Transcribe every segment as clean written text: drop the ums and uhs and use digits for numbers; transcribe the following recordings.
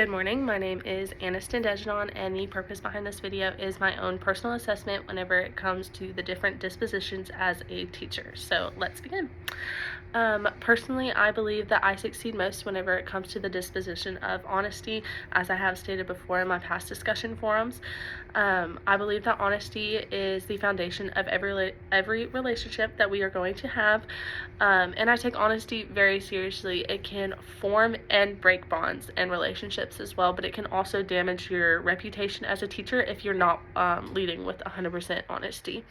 Good morning, my name is Aniston Dejanon, and the purpose behind this video is my own personal assessment whenever it comes to the different dispositions as a teacher. So let's begin. Personally, I believe that I succeed most whenever it comes to the disposition of honesty, as I have stated before in my past discussion forums. I believe that honesty is the foundation of every relationship that we are going to have, and I take honesty very seriously. It can form and break bonds and relationships as well, but it can also damage your reputation as a teacher if you're not leading with 100% honesty.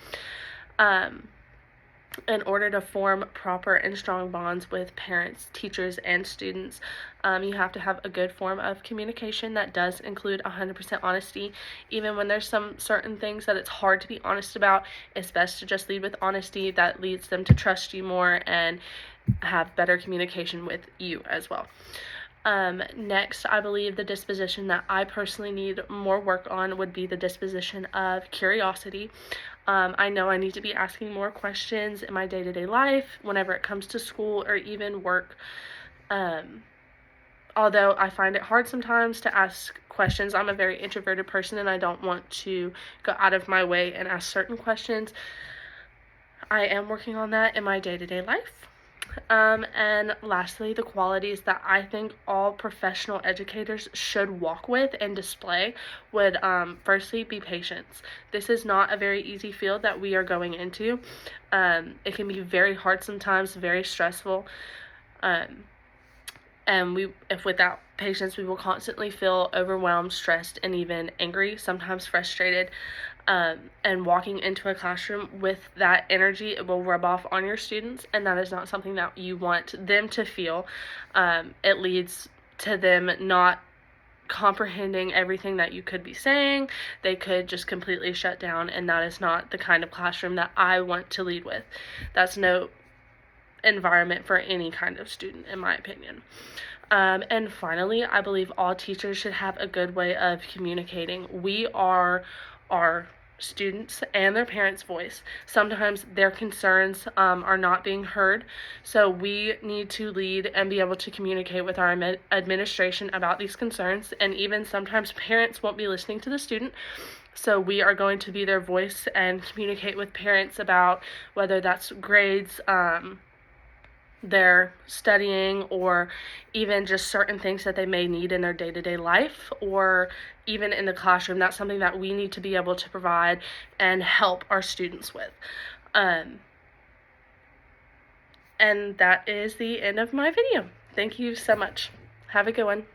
In order to form proper and strong bonds with parents, teachers, and students, you have to have a good form of communication that does include 100% honesty. Even when there's some certain things that it's hard to be honest about, it's best to just lead with honesty. That leads them to trust you more and have better communication with you as well. Next, I believe the disposition that I personally need more work on would be the disposition of curiosity. I know I need to be asking more questions in my day-to-day life whenever it comes to school or even work. Although I find it hard sometimes to ask questions. I'm a very introverted person and I don't want to go out of my way and ask certain questions. I am working on that in my day-to-day life. And lastly, the qualities that I think all professional educators should walk with and display would firstly be patience. This is not a very easy field that we are going into. It can be very hard sometimes, very stressful, and if without patience, we will constantly feel overwhelmed, stressed, and even angry, sometimes frustrated. And walking into a classroom with that energy, it will rub off on your students, and that is not something that you want them to feel. It leads to them not comprehending everything that you could be saying. They could just completely shut down, and that is not the kind of classroom that I want to lead with. That's no environment for any kind of student, in my opinion. And finally, I believe all teachers should have a good way of communicating. We are our students and their parents' voice. Sometimes their concerns are not being heard, so we need to lead and be able to communicate with our administration about these concerns, and even sometimes parents won't be listening to the student, so we are going to be their voice and communicate with parents about whether that's grades, their studying, or even just certain things that they may need in their day-to-day life, or even in the classroom. That's something that we need to be able to provide and help our students with. And that is the end of my video. Thank you so much. Have a good one.